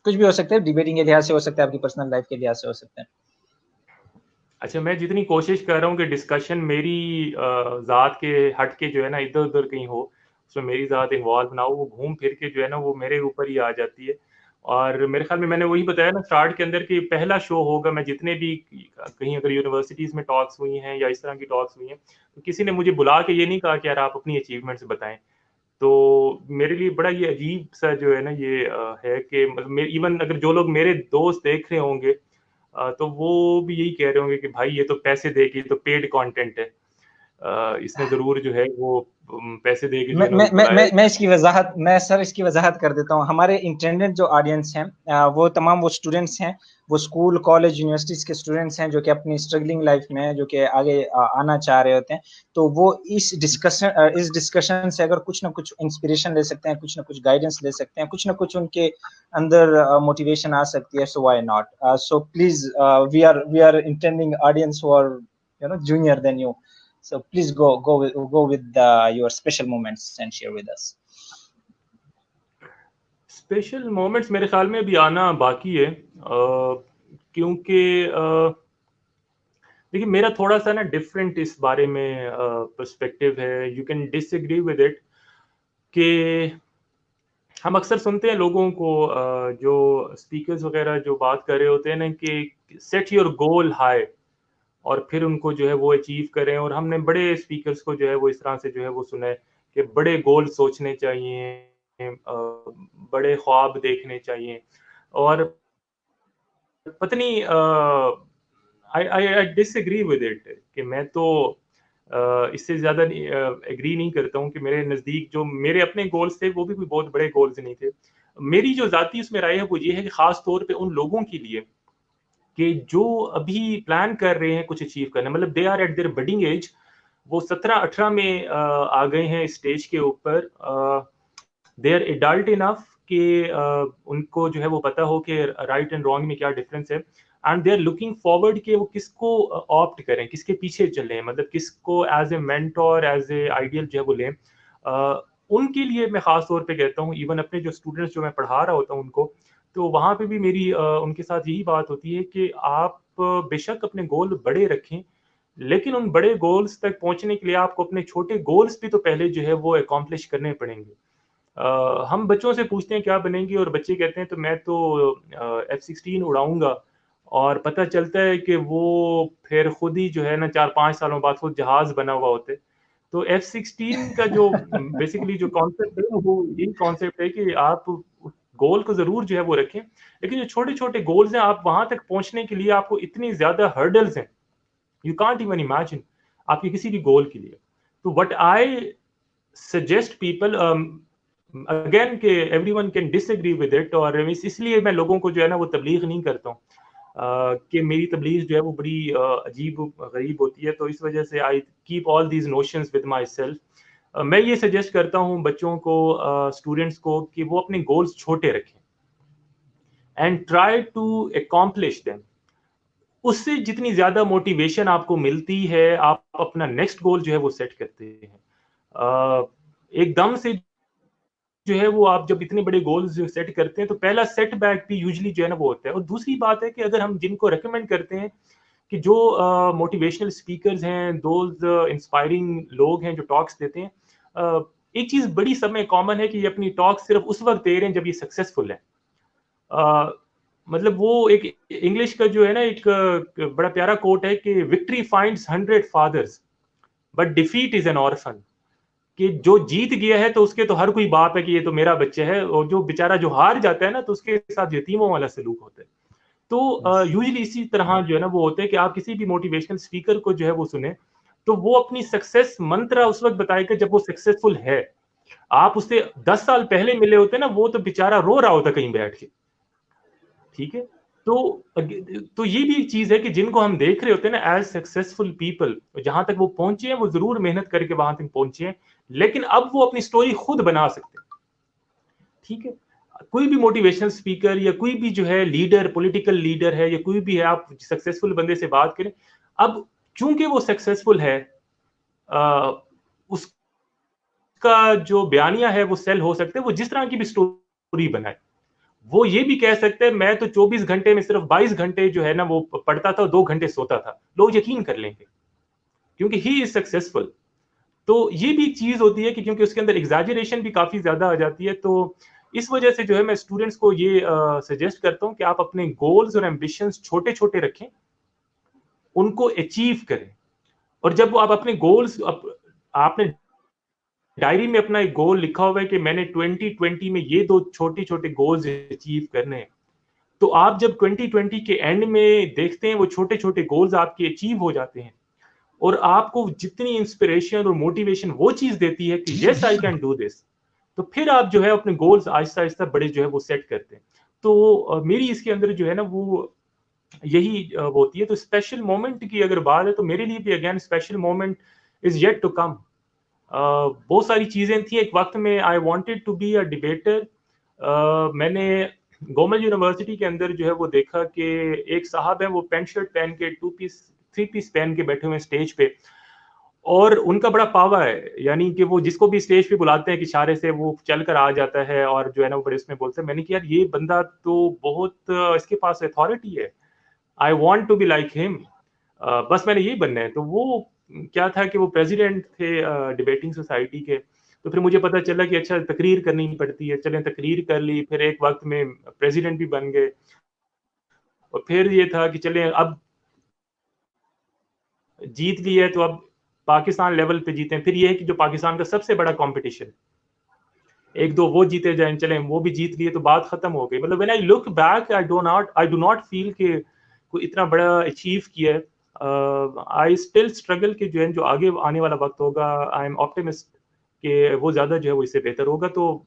کچھ بھی ہو سکتا ہے, ڈیبیٹنگ کے لحاظ سے ہو سکتا ہے, آپ کی پرسنل لائف کے لحاظ سے ہو سکتا ہے. اچھا, میں جتنی کوشش کر رہا ہوں کہ ڈسکشن میری ذات کے ہٹ کے جو ہے نا ادھر ادھر کہیں ہو, اس میں میری ذات انوالو نہ ہو, وہ گھوم پھر کے جو ہے نا وہ میرے اوپر ہی آ جاتی ہے. اور میرے خیال میں نے وہی بتایا نا اسٹارٹ کے اندر کہ پہلا شو ہوگا, میں جتنے بھی کہیں اگر یونیورسٹیز میں ٹاکس ہوئی ہیں یا اس طرح کی ٹاکس ہوئی ہیں تو کسی نے مجھے بلا کے یہ نہیں کہا کہ یار آپ اپنی اچیومنٹس بتائیں. تو میرے لیے بڑا یہ عجیب سا جو ہے نا یہ ہے کہ ایون اگر جو لوگ میرے دوست دیکھ رہے ہوں گے تو وہ بھی یہی کہہ رہے ہوں گے کہ بھائی یہ تو پیسے دے کے, تو پیڈ کانٹینٹ ہے, اس نے ضرور جو ہے وہ پیسے دے کے جو ہے نا بلایا. میں اس کی وضاحت کر دیتا ہوں. ہمارے انٹرنیٹ جو آڈینس ہیں وہ تمام وہ اسٹوڈنٹس ہیں, وہ اسکول کالج یونیورسٹیز کے اسٹوڈنٹس ہیں جو کہ اپنی اسٹرگلنگ لائف میں جو کہ آگے آنا چاہ رہے ہوتے ہیں. تو وہ اس ڈسکشن سے اگر کچھ نہ کچھ انسپریشن لے سکتے ہیں, کچھ نہ کچھ گائیڈنس لے سکتے ہیں, کچھ نہ کچھ ان کے اندر موٹیویشن آ سکتی ہے. So why not. So please, we are intending audience who are junior than you. So please go with your special moments and share with us. Special moments میرے خیال میں ابھی آنا باقی ہے, کیونکہ دیکھیے میرا تھوڑا سا نا ڈفرینٹ اس بارے میں پرسپیکٹیو ہے. You can disagree with it کہ ہم اکثر سنتے ہیں لوگوں کو جو اسپیکرز وغیرہ جو بات کر رہے ہوتے ہیں نا کہ سیٹ یور گول ہائی اور پھر ان کو جو ہے وہ اچیو کریں. اور ہم نے بڑے اسپیکرز کو جو ہے وہ اس طرح سے جو ہے وہ سنا ہے کہ بڑے گول سوچنے چاہیے, بڑے خواب دیکھنے چاہیے. اور پتہ نہیں I disagree with it کہ میں تو اس سے زیادہ ایگری نہیں کرتا ہوں کہ میرے نزدیک جو میرے اپنے گولز تھے وہ بھی کوئی بہت بڑے گولز نہیں تھے. میری جو ذاتی اس میں رائے ہے وہ یہ ہے کہ خاص طور پہ ان لوگوں کے لیے کہ جو ابھی پلان کر رہے ہیں کچھ اچیو کرنا, مطلب they are at their budding edge, وہ 17-18 میں آ گئے ہیں اسٹیج کے اوپر, دے آر ایڈلٹ انف کہ ان کو جو ہے وہ پتہ ہو کہ رائٹ اینڈ رانگ میں کیا ڈفرینس ہے, and they are looking forward کہ وہ کس کو آپٹ کریں, کس کے پیچھے چلیں, مطلب کس کو as a mentor as a ideal جو ہے وہ لیں. ان کے لیے میں خاص طور پہ کہتا ہوں, ایون اپنے جو اسٹوڈنٹس جو میں پڑھا رہا ہوتا ہوں ان کو, تو وہاں پہ بھی میری ان کے ساتھ یہی بات ہوتی ہے کہ آپ بے شک اپنے گول بڑے رکھیں, لیکن ان بڑے گولز تک پہنچنے کے لیے آپ کو اپنے چھوٹے گولز بھی تو پہلے جو ہے وہ اکامپلش کرنے پڑیں گے. ہم بچوں سے پوچھتے ہیں کیا بنیں گے, اور بچے کہتے ہیں تو میں تو F-16 اڑاؤں گا, اور پتہ چلتا ہے کہ وہ پھر خود ہی جو ہے نا 4-5 سالوں بعد خود جہاز بنا ہوا ہوتے. تو F-16 کا جو بیسیکلی جو کانسیپٹ ہے وہ یہی کانسیپٹ ہے کہ آپ گول کو ضرور جو ہے وہ رکھیں, لیکن جو چھوٹے چھوٹے گولز ہیں آپ وہاں تک پہنچنے کے لیے آپ کو اتنی زیادہ ہرڈلز ہیں, یو کانٹ ایون امیجن آپ کے کسی بھی گول کے لیے. تو what I suggest people, again کہ everyone can disagree with it, اور اس لیے میں لوگوں کو جو ہے نا وہ تبلیغ نہیں کرتا ہوں کہ میری تبلیغ جو ہے وہ بڑی عجیب غریب ہوتی ہے, تو اس وجہ سے I keep all these notions with my self. میں یہ سجیسٹ کرتا ہوں بچوں کو, اسٹوڈنٹس کو, کہ وہ اپنے گولز چھوٹے رکھیں and try to accomplish them. اس سے جتنی زیادہ موٹیویشن آپ کو ملتی ہے آپ اپنا نیکسٹ گول جو ہے وہ سیٹ کرتے ہیں. ایک دم سے جو ہے وہ آپ جب اتنے بڑے گولز سیٹ کرتے ہیں تو پہلا سیٹ بیک بھی یوزلی جو ہے نا وہ ہوتا ہے. اور دوسری بات ہے کہ اگر ہم جن کو ریکمینڈ کرتے ہیں کہ جو موٹیویشنل اسپیکرز ہیں, دوز انسپائرنگ لوگ ہیں جو ٹاکس دیتے ہیں, ایک چیز بڑی سب میں کامن ہے کہ یہ اپنی ٹاک صرف اس وقت دے رہے ہیں جب یہ سکسیسفل ہے. مطلب وہ ایک انگلش کا جو ہے نا ایک بڑا پیارا کوٹ ہے کہ victory finds 100 fathers but defeat is an orphan. کہ جو جیت گیا ہے تو اس کے تو ہر کوئی باپ ہے کہ یہ تو میرا بچہ ہے, اور جو بیچارہ جو ہار جاتا ہے نا تو اس کے ساتھ یتیموں والا سلوک ہوتا ہے. تو یوزلی اسی طرح جو ہے نا وہ ہوتا ہے کہ آپ کسی بھی موٹیویشنل اسپیکر کو جو ہے وہ سنیں تو وہ اپنی سکسیس منترا اس وقت بتائے گا جب وہ سکسیسفل ہے. آپ اس سے 10 سال پہلے ملے ہوتے نا, وہ تو بیچارہ رو رہا ہوتا کہیں بیٹھ کے. ٹھیک ہے, تو یہ بھی ایک چیز ہے کہ جن کو ہم دیکھ رہے ہوتے ہیں نا ایز سکسیسفل پیپل, جہاں تک وہ پہنچے ہیں وہ ضرور محنت کر کے وہاں تک پہنچے ہیں, لیکن اب وہ اپنی سٹوری خود بنا سکتے ہیں. ٹھیک ہے, کوئی بھی موٹیویشنل اسپیکر یا کوئی بھی جو ہے لیڈر, پولیٹیکل لیڈر ہے یا کوئی بھی ہے, آپ سکسیسفل بندے سے بات کریں, اب چونکہ وہ سکسیسفل ہے اس کا جو بیانیہ ہے وہ سیل ہو سکتے ہیں, وہ جس طرح کی بھی سٹوری بنائے. وہ یہ بھی کہہ سکتے ہیں میں تو 24 گھنٹے میں صرف 22 گھنٹے جو ہے نا وہ پڑھتا تھا اور 2 گھنٹے سوتا تھا, لوگ یقین کر لیں گے کیونکہ ہی از سکسیسفل. تو یہ بھی ایک چیز ہوتی ہے کہ کیونکہ اس کے اندر ایگزیجریشن بھی کافی زیادہ آ جاتی ہے. تو اس وجہ سے جو ہے میں اسٹوڈنٹس کو یہ سجیسٹ کرتا ہوں کہ آپ اپنے گولز اور ایمبیشنز چھوٹے چھوٹے رکھیں, ان کو اچیو کریں. اور جب آپ اپنے گولز, آپ نے ڈائری میں اپنا ایک گول لکھا ہوا ہے کہ میں نے 2020 میں یہ 2 چھوٹے چھوٹے گولز اچیو کرنے ہیں, تو آپ جب 2020 کے اینڈ میں دیکھتے ہیں وہ چھوٹے چھوٹے گولز آپ کے اچیو ہو جاتے ہیں, اور آپ کو جتنی انسپریشن اور موٹیویشن وہ چیز دیتی ہے کہ یس آئی کین ڈو دس, تو پھر آپ جو ہے اپنے گولز آہستہ آہستہ بڑے جو ہے وہ سیٹ کرتے ہیں. تو میری اس کے اندر جو ہے نا وہ یہی ہوتی ہے. تو اسپیشل مومنٹ کی اگر بات ہے تو میرے لیے بھی again special moment is yet to come. بہت ساری چیزیں تھیں ایک وقت میں, I wanted to be a debater. میں نے گورنمنٹ یونیورسٹی کے اندر جو ہے وہ دیکھا کہ ایک صاحب ہیں وہ پینٹ شرٹ پہن کے 3 پیس پہن کے بیٹھے ہوئے اسٹیج پہ, اور ان کا بڑا پاور ہے, یعنی کہ وہ جس کو بھی اسٹیج پہ بلاتے ہیں کہ اشارے سے وہ چل کر آ جاتا ہے اور جو ہے نا وہ بڑے اس میں بولتے ہیں. میں نے کہا یار یہ بندہ تو بہت اس کے پاس اتھارٹی ہے, I want to be like him, بس میں نے یہی بننا ہے. تو وہ کیا تھا کہ وہ پریزیڈنٹ تھے ڈیبیٹنگ سوسائٹی کے. تو پھر مجھے پتا چلا کہ اچھا تقریر کرنی پڑتی ہے, چلیں تقریر کر لی, پھر ایک وقت میں پریزیڈنٹ بھی بن گئے. اور پھر یہ تھا کہ چلیں اب جیت لی ہے تو اب پاکستان لیول پہ جیتے ہیں. پھر یہ ہے کہ جو پاکستان کا سب سے بڑا کمپٹیشن, 1-2 وہ جیتے جائیں, چلیں وہ بھی جیت لیے تو بات ختم ہو گئی. مطلب when I look back I do not feel کہ کوئی اتنا بڑا اچیو کیا ہے. I still struggle کہ جو آگے آنے والا وقت ہوگا, I am optimist کہ وہ زیادہ جو ہے وہ اس سے بہتر ہوگا. تو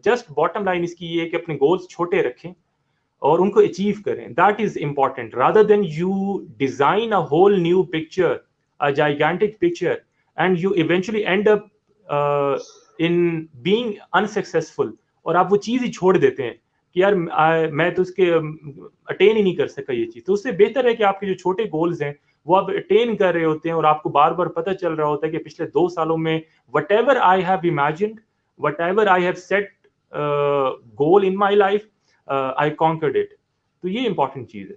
جسٹ باٹم لائن اس کی یہ ہے کہ اپنے گولز چھوٹے رکھیں اور ان کو اچیو کریں. That is important rather than you design a whole new picture, a gigantic picture, and you eventually end up in being unsuccessful, اور آپ وہ چیز ہی چھوڑ دیتے ہیں کہ یار میں تو اس کے اٹین ہی نہیں کر سکا یہ چیز. تو اس سے بہتر ہے کہ آپ کے جو چھوٹے گولز ہیں وہ آپ اٹین کر رہے ہوتے ہیں, اور آپ کو بار بار پتہ چل رہا ہوتا ہے کہ پچھلے 2 سالوں میں whatever I have imagined whatever I have set goal in my life, I conquered it. تو یہ important چیز ہے.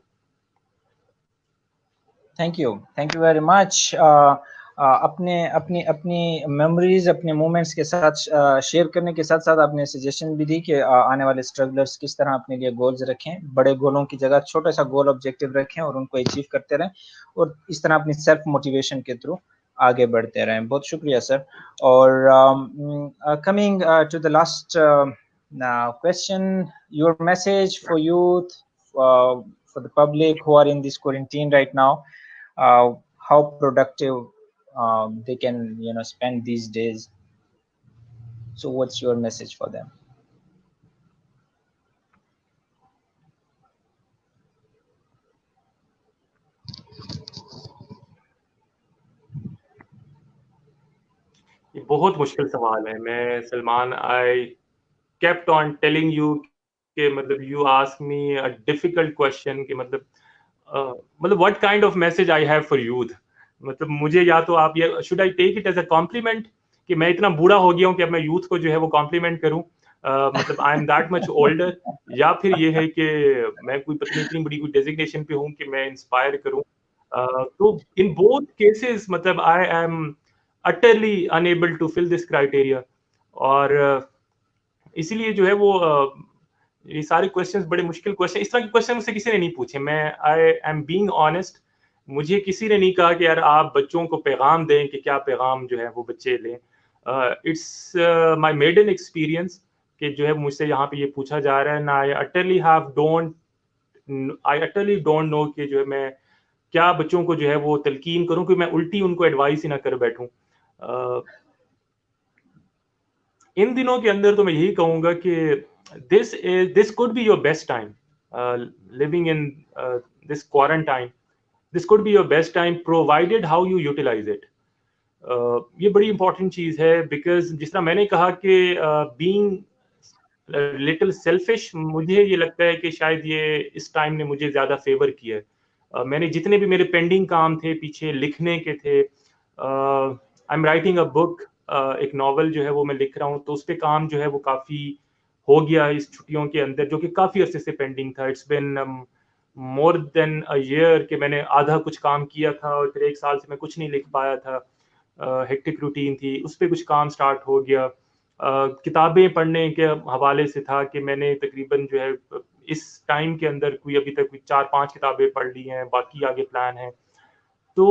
تھینک یو ویری مچ. اپنی میموریز اپنے مومنٹس کے ساتھ شیئر کرنے کے ساتھ ساتھ آپ نے سجیشن بھی دی کہ آنے والے اسٹرگلرس کس طرح اپنے لیے گولز رکھیں, بڑے گولوں کی جگہ چھوٹا سا گول آبجیکٹیو رکھیں اور ان کو اچیو کرتے رہیں, اور اس طرح اپنی سیلف موٹیویشن کے تھرو آگے بڑھتے رہیں. بہت شکریہ سر. اور coming to the last question, your message for youth, for the public who are in this quarantine right now, how productive they can spend these days. So what's your message for them? یہ بہت مشکل سوال ہے. میں Salman, I kept on telling you کہ مطلب you ask me a difficult question کہ مطلب what kind of message I have for youth. مطلب مجھے یا تو آپ یہ should I take it as a compliment کہ میں اتنا بوڑھا ہو گیا ہوں کہ اب میں یوتھ کو جو ہے وہ کمپلیمنٹ کروں, مطلب I am that much older, یا پھر یہ ہے کہ میں کوئی اتنی بڑی کوئی ڈیزگنیشن پہ ہوں کہ میں انسپائر کروں. تو in both cases مطلب I am utterly unable to fill this criteria. اور اسی لیے جو ہے وہ یہ سارے کوشچنز بڑے مشکل کوشچن, اس طرح کے کوشچن مجھ سے کسی نے نہیں پوچھے. میں آئی ایم بینگ آنیسٹ, مجھے کسی نے نہیں کہا کہ یار آپ بچوں کو پیغام دیں کہ کیا پیغام جو ہے وہ بچے لیں. اٹس مائی میڈن ایکسپیرئنس کہ جو ہے مجھ سے یہاں پہ یہ پوچھا جا رہا ہے نا. I utterly don't know کہ جو ہے میں کیا بچوں کو جو ہے وہ تلقین کروں کہ میں الٹی ان کو ایڈوائس ہی نہ کر بیٹھوں. ان دنوں کے اندر تو میں یہی کہوں گا کہ this could be your best time, living in this quarantine. This could be your best time provided how you utilize it. یہ بڑی امپورٹنٹ چیز ہے, بیکاز جس طرح میں نے کہا کہ being little selfish, مجھے یہ لگتا ہے کہ شاید یہ اس ٹائم نے مجھے زیادہ فیور کیا ہے. میں نے جتنے بھی میرے پینڈنگ کام تھے پیچھے لکھنے کے تھے, آئی ایم رائٹنگ اے بک, ایک ناول جو ہے وہ میں لکھ رہا ہوں, تو اس پہ کام جو ہے وہ کافی ہو گیا اس چھٹیوں کے اندر, جو کہ کافی عرصے سے پینڈنگ تھا. It's been more then a year کہ میں نے آدھا کچھ کام کیا تھا اور پھر 1 سال سے میں کچھ نہیں لکھ پایا تھا. ہیکٹک روٹین تھی, اس پہ کچھ کام سٹارٹ ہو گیا. کتابیں پڑھنے کے حوالے سے تھا کہ میں نے تقریباً جو ہے اس ٹائم کے اندر کوئی ابھی تک 4-5 کتابیں پڑھ لی ہیں, باقی آگے پلان ہے. تو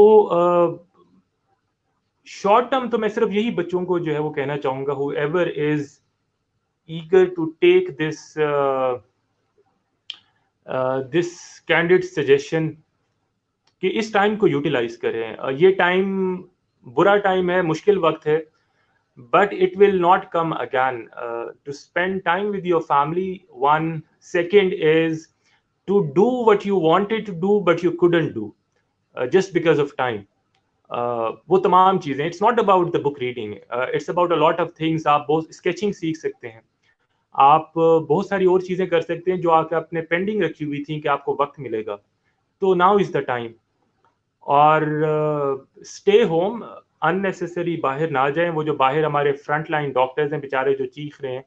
شارٹ ٹرم تو میں صرف یہی بچوں کو جو ہے وہ کہنا چاہوں گا, whoever is eager to take this candid suggestion کہ اس ٹائم کو یوٹیلائز کریں. یہ ٹائم برا ٹائم ہے, مشکل وقت ہے, but it will not come again. To spend time with your family, one. Second is to do what you wanted to do but you couldn't do just because of time. وہ تمام چیزیں, it's not about the book reading, it's about a lot of things. آپ بہت sketching سیکھ سکتے ہیں, آپ بہت ساری اور چیزیں کر سکتے ہیں جو آپ اپنے پینڈنگ رکھی ہوئی تھیں کہ آپ کو وقت ملے گا. تو now is the time. اور اسٹے ہوم, اننیسیسری باہر نہ جائیں. وہ جو باہر ہمارے فرنٹ لائن ڈاکٹرز ہیں بیچارے جو چیخ رہے ہیں,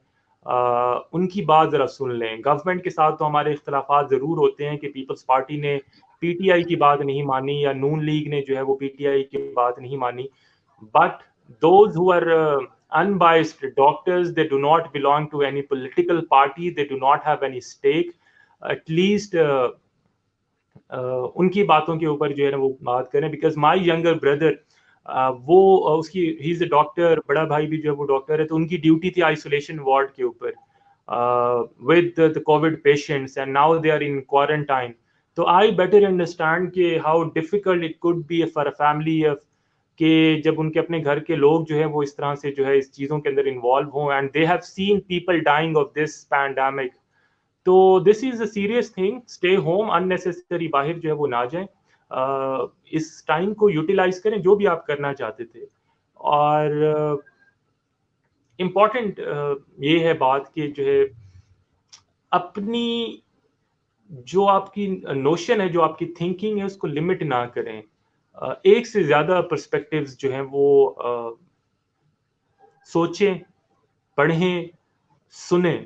ان کی بات ذرا سن لیں. گورنمنٹ کے ساتھ تو ہمارے اختلافات ضرور ہوتے ہیں کہ پیپلز پارٹی نے پی ٹی آئی کی بات نہیں مانی یا نون لیگ نے جو ہے وہ پی ٹی آئی کی بات نہیں مانی, but those who are unbiased doctors, they do not belong to any political party, they do not have any stake, at least ان کی باتوں کے اوپر جو ہے نا وہ بات کریں. بیکاز مائی ینگر بردر, وہ اس کی ہی از اے ڈاکٹر, بڑا بھائی بھی جو ہے وہ ڈاکٹر ہے, تو ان کی ڈیوٹی تھی آئسولیشن وارڈ کے اوپر with the covid patients, and now they are in quarantine. تو آئی بیٹر انڈرسٹینڈ کہ how difficult it could be for a family کہ جب ان کے اپنے گھر کے لوگ جو ہے وہ اس طرح سے جو ہے اس چیزوں کے اندر انوالو ہوں, and they have seen people dying of this pandemic. تو this is a serious thing. Stay home, unnecessary باہر جو ہے وہ نہ جائیں, اس ٹائم کو یوٹیلائز کریں جو بھی آپ کرنا چاہتے تھے. اور امپورٹنٹ یہ ہے بات کہ جو ہے اپنی جو آپ کی نوشن ہے, جو آپ کی تھنکنگ ہے, اس کو لمٹ نہ کریں. ایک سے زیادہ پرسپیکٹیوز جو ہیں وہ سوچیں, پڑھیں سنیں,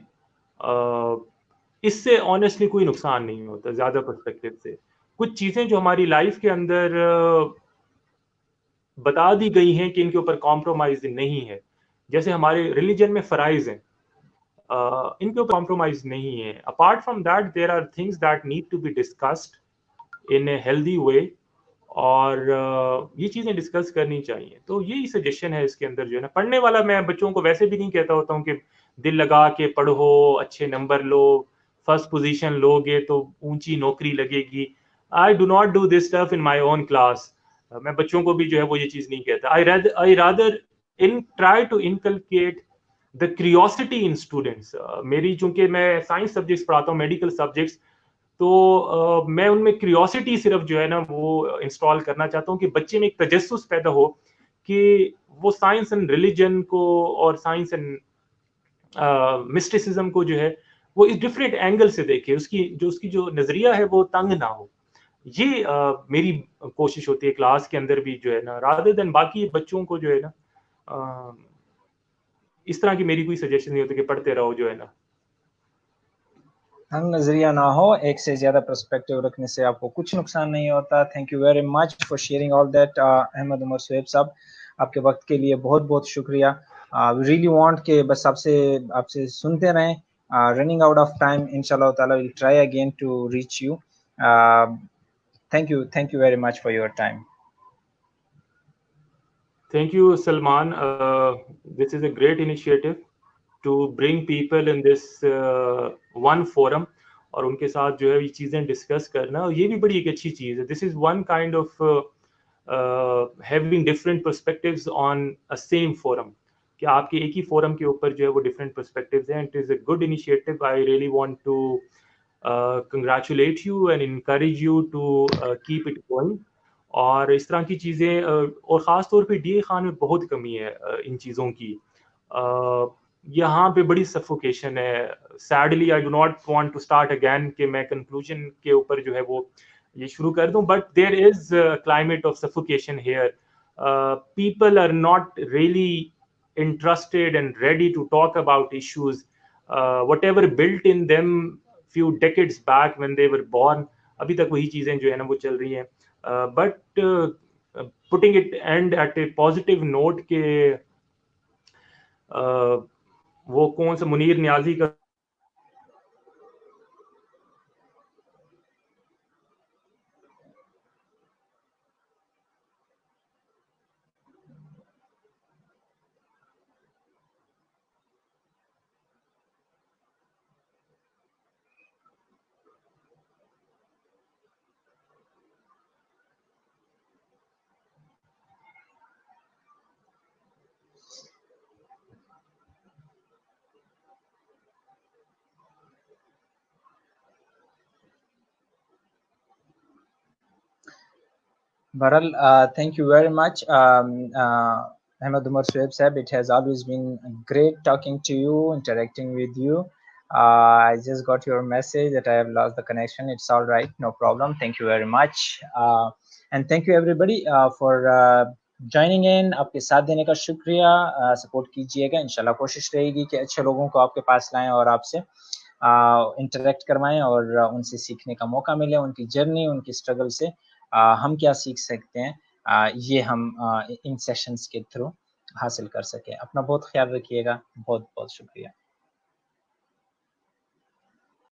اس سے آنیسٹلی کوئی نقصان نہیں ہوتا زیادہ پرسپیکٹو سے. کچھ چیزیں جو ہماری لائف کے اندر بتا دی گئی ہیں کہ ان کے اوپر کمپرومائز نہیں ہے, جیسے ہمارے ریلیجن میں فرائض ہیں, ان کے اوپر کمپرومائز نہیں ہے. Apart from that there are things that need to be discussed in a healthy way, اور یہ چیزیں ڈسکس کرنی چاہیے. تو یہی سجیشن ہے اس کے اندر جو ہے نا. پڑھنے والا میں بچوں کو ویسے بھی نہیں کہتا ہوتا ہوں کہ دل لگا کے پڑھو, اچھے نمبر لو, فرسٹ پوزیشن لو گے تو اونچی نوکری لگے گی. آئی do not do this stuff in my own class. میں بچوں کو بھی جو ہے وہ یہ چیز نہیں کہتا. I rather try to inculcate the curiosity in students. میری چونکہ میں سائنس سبجیکٹس پڑھاتا ہوں, میڈیکل سبجیکٹس, تو میں ان میں کریوسٹی صرف جو ہے نا وہ انسٹال کرنا چاہتا ہوں کہ بچے میں ایک تجسس پیدا ہو کہ وہ سائنس اینڈ ریلیجن کو اور سائنس اینڈ مسٹیسزم کو جو ہے وہ اس ڈفرینٹ اینگل سے دیکھے, اس کی جو نظریہ ہے وہ تنگ نہ ہو. یہ میری کوشش ہوتی ہے کلاس کے اندر بھی جو ہے نا, رادر دین باقی بچوں کو جو ہے نا اس طرح کی میری کوئی سجیشن نہیں ہوتی کہ پڑھتے رہو جو ہے نا. تنگ نظریہ نہ ہو, ایک سے زیادہ پرسپیکٹو رکھنے سے آپ کو کچھ نقصان نہیں ہوتا. Thank you very much for sharing all that. Ahmed Umar Suhaib sahab, آپ کے وقت کے لیے بہت بہت شکریہ. ریئلی وانٹ کہ بس آپ سے سنتے رہیں. رننگ آؤٹ آف ٹائم, انشاءاللہ تعالی will try again to reach you. Thank you very much for your time. Thank you, Salman. This is a great initiative to bring people in this one forum, اور ان کے ساتھ جو ہے یہ چیزیں discuss کرنا, اور یہ بھی بڑی ایک اچھی چیز ہے. This is one kind of having different perspectives on a same forum, کہ آپ کے ایک ہی فورم کے اوپر جو ہے وہ ڈفرینٹ پرسپیکٹیوز ہیں. It is a good initiative. I really want to congratulate you and encourage you to keep it going. اور اس طرح کی چیزیں, اور خاص طور پہ ڈی اے خان میں بہت کمی ہے ان چیزوں کی. یہاں پہ بڑی سفوکیشن ہے. Sadly I do not want to start again کہ میں کنکلوژن کے اوپر جو ہے وہ یہ شروع کر دوں, but there is climate of suffocation here. People are not really interested and ready to talk about issues whatever built in them few decades back when they were born. ابھی تک وہی چیزیں جو ہے نا وہ چل رہی ہیں. But putting it end at a positive note کہ وہ کون سا منیر نیازی کا Baral, thank you very much, Ahmed Umar Shuaib Sahib. It has always been great talking to you, interacting with you. I just got your message that I have lost the connection. It's all right, no problem. Thank you very much. And thank you everybody for joining in. آپ کے ساتھ دینے کا شکریہ. Support کیجیے گا. انشاءاللہ کوشش رہے گی کہ اچھے لوگوں کو آپ کے پاس لائیں اور آپ سے انٹریکٹ کروائیں اور ان سے سیکھنے کا موقع ملے. ان کی جرنی, ان کی اسٹرگل سے ہم کیا سیکھ سکتے ہیں, یہ ہم ان سیشنز کے تھرو حاصل کر سکیں. اپنا بہت خیال رکھیے گا. بہت بہت شکریہ.